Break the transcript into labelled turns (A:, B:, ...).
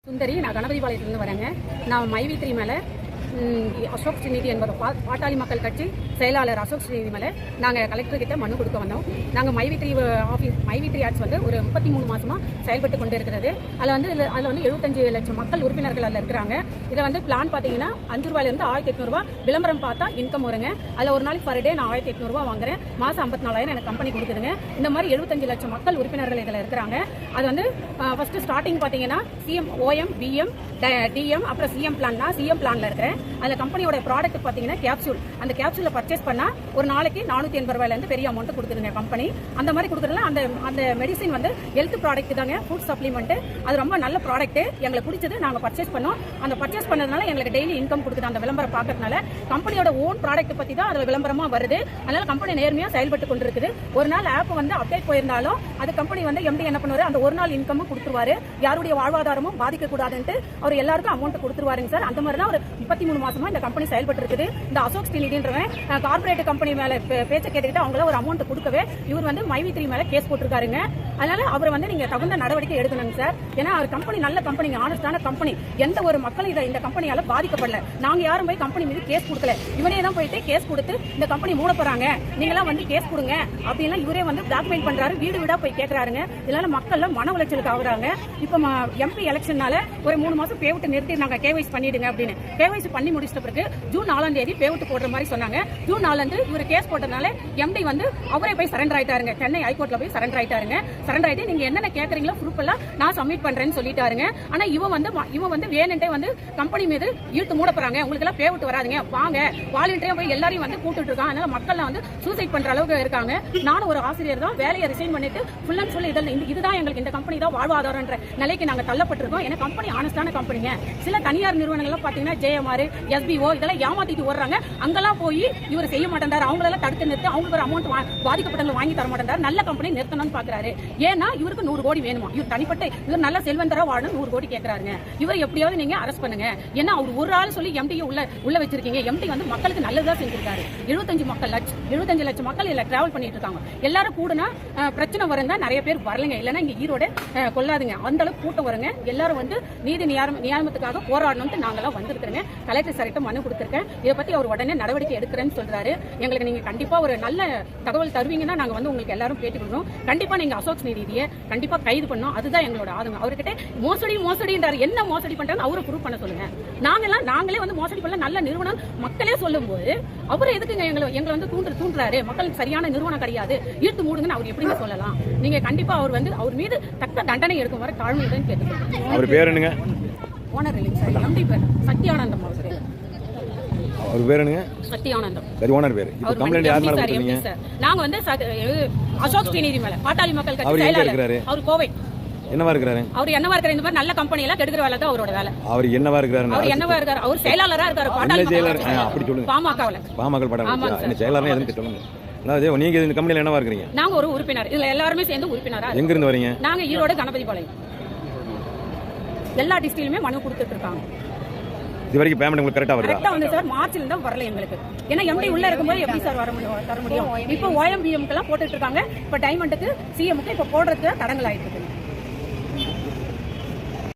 A: சுந்தரி, நான் கணபதிபாளையத்திலிருந்து வரேங்க. நான் மைவி3 மேலே அசோக் ஸ்ரீநிதி என்பது பாட்டாளி மக்கள் கட்சி செயலாளர் அசோக் ஸ்ரீநிதி மேலே நாங்கள் கலெக்டர்கிட்ட மனு கொடுக்க வந்தோம். நாங்கள் மைவி3 ஆட்ஸ் வந்து ஒரு 33 மாதமாக செயல்பட்டு கொண்டு இருக்கிறது. அதில் வந்து 75 லட்சம் மக்கள் உறுப்பினர்கள் அதில் இருக்கிறாங்க. இதை வந்து பிளான் பார்த்தீங்கன்னா 5 ரூபாயிலிருந்து 1800 ரூபா விளம்பரம் பார்த்தா இன்கம் வருங்க. அதில் ஒரு நாளைக்கு பர் டே நான் 1800 ரூபா வாங்குறேன். மாதம் 54,000 எனக்கு கம்பெனி கொடுக்குதுங்க. இந்த மாதிரி 75 லட்சம் மக்கள் உறுப்பினர்கள் இதில் இருக்கிறாங்க. அது வந்து ஃபர்ஸ்ட் ஸ்டார்டிங் பார்த்தீங்கன்னா சிஎம், ஓஎம், பிஎம், டிஎம், அப்புறம் சிஎம் பிளான் தான். சிஎம் பிளான்ல இருக்கிறேன். அதில் கம்பெனியோட ப்ராடக்ட் பார்த்தீங்கன்னா கேப்சூல். அந்த கேப்சூலை பர்ச்சேஸ் பண்ணால் ஒரு நாளைக்கு 480 ரூபாயிலேருந்து பெரிய அமௌண்ட் கொடுக்குதுங்க கம்பெனி. அந்த மாதிரி கொடுக்குறதுல அந்த மெடிசின் வந்து ஹெல்த் ப்ராடக்ட் தாங்க, ஃபுட் சப்ளிமெண்ட். அது ரொம்ப நல்ல ப்ராடக்ட், எங்களுக்கு பிடிச்சது. நாங்கள் பர்ச்சேஸ் பண்ணோம். அந்த பர்ச்சேஸ் பண்ணதுனால எங்களுக்கு டெய்லி இன்கம் கொடுக்குது. அந்த விளம்பரம் பார்க்கறதுனால கம்பெனியோட ஓன் ப்ராடக்ட் பற்றி தான் அதில் விளம்பரமாக வருது. அதனால கம்பெனி நேர்மையாக செயல்பட்டு கொண்டு இருக்குது. ஒரு நாள் ஆப் வந்து அப்டேட் போயிருந்தாலும் அது கம்பெனி வந்து எம்டி என்ன பண்ணுவாரு, அந்த ஒரு நாள் இன்கமும் கொடுத்துருவாரு. யாருடைய வாழ்வாதாரமும் பாதிக்கக்கூடாதுன்ட்டு அவர் எல்லாருக்கும் அமௌண்ட் கொடுத்துருவாருங்க சார். அந்த மாதிரி தான் ஒரு 33 மாசமா இந்த கம்பெனி செயல்பட்டு இருக்குது. இந்த அசோக் ஸ்ரீநிதின்றவன் கார்பரேட் கம்பெனி மேல பேச்ச கேட்டுக்கிட்டு அவங்கள ஒரு அமௌண்ட் கொடுக்கவே இவர் வந்து மைவி3 மேல கேஸ் போட்டிருக்காருங்க. அதனால அவர் வந்து நீங்க தகுந்த நடவடிக்கை எடுக்கணுங்க சார். ஏன்னா அவர் கம்பெனி நல்ல கம்பெனிங்க, ஆனஸ்டான கம்பெனி. எந்த ஒரு மக்களும் இந்த கம்பெனியால பாதிக்கப்படல. நாங்க யாரும் போய் கம்பெனி மீது கேஸ் கொடுக்கல. இவனே தான் போயிட்டு கேஸ் கொடுத்து இந்த கம்பெனி மூட போறாங்க, நீங்களாம் வந்து கேஸ் கொடுங்க அப்படின்லாம் இவரே வந்து பிளாக்மெயில் பண்றாரு. வீடு வீடா போய் கேட்கறாருங்க. இதனால மக்கள் மன உளைச்சலுக்கு ஆகுறாங்க. இப்ப எம்பி எலெக்ஷனால ஒரு 3 மாசம் பேவிட்டு நிறுத்தி நாங்க கேவைசி பண்ணிடுங்க அப்படின்னு கேவைசி பண்ணி முடிச்சிட்ட பிறகு ஜூன் 4ஆம் தேதி பேவிட்டு போடுற மாதிரி சொன்னாங்க. ஜூன் 4 இவர் கேஸ் போட்டதுனால எம்டி வந்து அவரே போய் சரண்டர் ஆயிட்டாருங்க. சென்னை ஹைகோர்ட்ல போய் சரண்டர் ஆயிட்டாருங்க. சரண்டர் ஆயிட்டு நீங்க என்னென்ன கேக்குறீங்களோ ப்ரூஃப் எல்லாம் நான் சப்மிட் பண்றேன்னு சொல்லிட்டாருங்க. ஆனா இவன் வந்து வேணுன்ட்டே வந்து கம்பெனி மீது இழுத்து மூட போறாங்க, உங்களுக்கு எல்லாம் பேவிட்டு வராதுங்க, வாங்க வாலண்டியரா போய் எல்லாரையும் வந்து கூப்பிட்டு இருக்காங்க. அதனால மக்கள் வந்து சூசைட் பண்ற அளவுக்கு இருக்காங்க. நானும் ஒரு ஆசிரியர் தான், வேலையை ரிசைன் பண்ணிட்டு ஃபுல் அண்ட் ஃபுல் இதுதான் எங்களுக்கு இந்த கம்பெனி தான் வாழ்வாதாரம்ன்ற நிலைக்கு நாங்க தள்ளப்பட்டிருக்கோம். ஏன்னா கம்பெனி ஆனஸ்டான கம்பெனிங்க. சில தனியார் நிறுவனங்கள் பாத்தீங்கன்னா ஜேஎம்ஆர், எஸ்பிஓ இதெல்லாம் ஏமாத்திட்டு ஓடுறாங்க. அங்கெல்லாம் போய் இவர் செய்ய மாட்டேன்றாரு. அவங்களெல்லாம் தடுத்து நிறுத்தி அவங்களுக்கு ஒரு அமௌண்ட் பாதிக்கப்பட்டவங்க வாங்கி தர மாட்டேன்றாரு. நல்ல கம்பெனி நிறுத்தணும்னு பாக்குறாரு. ஏன்னா இவருக்கு 100 கோடி வேணுமா, இவர் தனிப்பட்ட இவர் நல்ல செல்வந்தரா வாழணும் 100 கோடி கேட்கறாருங்க. இவர் எப்படியாவது நீங்க அரெஸ்ட் பண்ணுங்க. ஏன்னா அவர் ஒரு ஆள் சொல்லி எம்டி உள்ள வச்சிருக்கீங்க. எம்டி வந்து மக்களுக்கு நல்லதா செஞ்சிருக்காரு. 75 லட்சம் மக்கள் இதுல டிராவல் பண்ணிட்டு இருக்காங்க. எல்லாரும் கூடனா பிரச்சனை வரும் தான் நிறைய பேர் வரலங்க. இல்லைன்னா இங்க ஈரோடு கொள்ளாதுங்க. அந்த அளவுக்கு கூட்டம் வருங்க. எல்லாரும் வந்து நீதி நியாயத்துக்காக போராடணும்னு நாங்கெல்லாம் வந்திருக்கிறேங்க. கலெக்டர் சார்கிட்ட மனு கொடுத்திருக்கேன். இதை பத்தி அவர் உடனே நடவடிக்கை எடுக்கிறேன்னு சொல்றாரு. எங்களுக்கு நீங்க கண்டிப்பா ஒரு நல்ல தகவல் தருவீங்கன்னா நாங்க வந்து உங்களுக்கு எல்லாரும் பேட்டி கொடுக்கணும். கண்டிப்பா நீங்க அசோக் ஸ்ரீநிதியை கண்டிப்பா கைது பண்ணணும். அதுதான் எங்களோட ஆதங்கம். அவர்கிட்ட மோசடின்றாரு. என்ன மோசடி பண்றாங்க அவரை ப்ரூவ் பண்ண சொல்லுங்க. நாங்களே வந்து மோசடி பண்ணல நல்ல நிறுவனம் மக்களே சொல்லும் போது அவரை எதுக்குங்க எங்களை வந்து தூண்டுறாரு? மக்களுக்கு சரியான நிறுவனம் கிடையாது, இழுத்து மூடுங்கன்னு அவர் எப்படிங்க சொல்லலாம்? நீங்க கண்டிப்பா அவர் மீது தக்க தண்டனை எடுக்கும் வரை தாழ்மையுடன் கேட்டுக்கோங்க.
B: அவர் பேர் என்னங்க?
A: ஓனர் இல்லைங்க சார், எம்டி பேர் சத்யானந்தம்.
B: அவர் பேர் என்னங்க?
A: சத்யானந்தம்.
B: சரி, ஓனர் பேர். இப்போ கம்ப்ளைன்ட் யார் மேல கொடுத்தீங்க?
A: நாங்க வந்து அசோக் ஸ்ரீநிதி மேல பாட்டாளி மக்கள் கட்சி செயலாளர். அவர் கோவை
B: என்னவா இருக்காரு?
A: அவர் என்னவா இருக்காரு? இந்த மாதிரி நல்ல கம்பெனி எல்லாம் கெடுக்கிற வேலை தான் அவரோட வேலை.
B: அவர் என்னவா இருக்காரு?
A: அவர் செயலாளரா இருக்காரு. பாட்டாளி
B: செயலாளர் அப்படி சொல்லுங்க.
A: பாமகவுல
B: என்ன செயலாளரா எதுன்னு சொல்லுங்க. அதாவது நீங்க இந்த கம்பெனில என்னவா இருக்கீங்க?
A: நாங்க ஒரு உறுப்பினர். இதுல எல்லாரும் சேர்ந்து உறுப்பினரா.
B: எங்க இருந்து வரீங்க?
A: நாங்க ஈரோடு கணபதிபாளையம். எல்லா டிஸ்ட்ரிக்ட்லயுமே மனு கொடுத்துட்டு இருக்காங்க.
B: இது வரைக்கும் பேமெண்ட் உங்களுக்கு கரெக்டா வருதா?
A: கரெக்டா வந்து சார் மார்ச்ல தான் வரல எங்களுக்கு. ஏன்னா எம்டி உள்ள இருக்கும்போது எப்படி சார் தர முடியும்? இப்போ ஓஎம்பிஎம்க்கு எல்லாம் போட்டுட்டு இருக்காங்க. இப்போ டைமண்டுக்கு சிஎம்க்கு இப்போ போடுறதுக்கு தடங்கள் ஆயிட்டு இருக்கு.